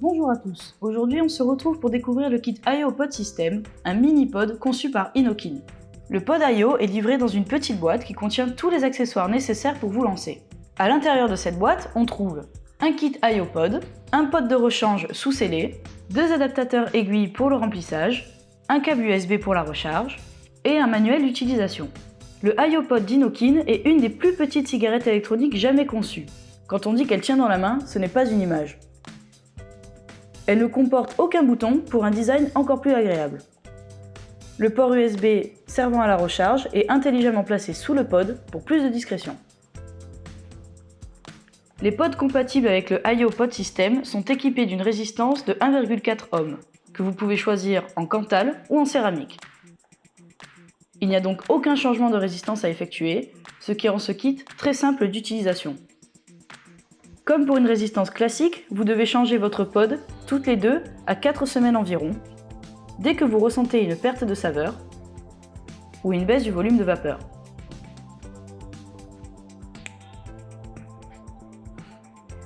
Bonjour à tous, aujourd'hui on se retrouve pour découvrir le kit I/O Pod System, un mini-pod conçu par Inokin. Le pod I/O est livré dans une petite boîte qui contient tous les accessoires nécessaires pour vous lancer. À l'intérieur de cette boîte, on trouve un kit I/O Pod, un pod de rechange sous-scellé, 2 adaptateurs aiguilles pour le remplissage, un câble USB pour la recharge et un manuel d'utilisation. Le I/O Pod d'Inokin est une des plus petites cigarettes électroniques jamais conçues. Quand on dit qu'elle tient dans la main, ce n'est pas une image. Elle ne comporte aucun bouton pour un design encore plus agréable. Le port USB servant à la recharge est intelligemment placé sous le pod pour plus de discrétion. Les pods compatibles avec le I/O Pod System sont équipés d'une résistance de 1,4 ohms, que vous pouvez choisir en Cantal ou en céramique. Il n'y a donc aucun changement de résistance à effectuer, ce qui rend ce kit très simple d'utilisation. Comme pour une résistance classique, vous devez changer votre pod toutes les 2 à 4 semaines environ, dès que vous ressentez une perte de saveur ou une baisse du volume de vapeur.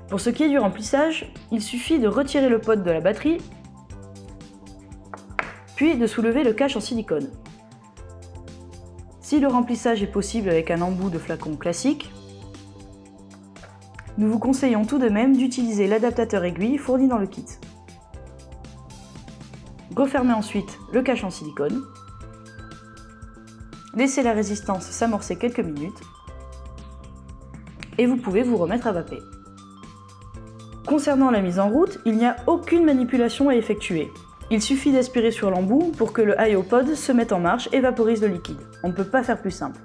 Pour ce qui est du remplissage, il suffit de retirer le pod de la batterie, puis de soulever le cache en silicone. Si le remplissage est possible avec un embout de flacon classique, nous vous conseillons tout de même d'utiliser l'adaptateur aiguille fourni dans le kit. Refermez ensuite le cache en silicone. Laissez la résistance s'amorcer quelques minutes et vous pouvez vous remettre à vaper. Concernant la mise en route, il n'y a aucune manipulation à effectuer. Il suffit d'aspirer sur l'embout pour que le I/O Pod se mette en marche et vaporise le liquide. On ne peut pas faire plus simple.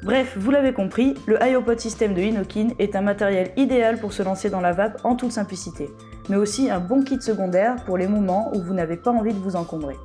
Bref, vous l'avez compris, le I/O Pod System de Inokin est un matériel idéal pour se lancer dans la vape en toute simplicité, mais aussi un bon kit secondaire pour les moments où vous n'avez pas envie de vous encombrer.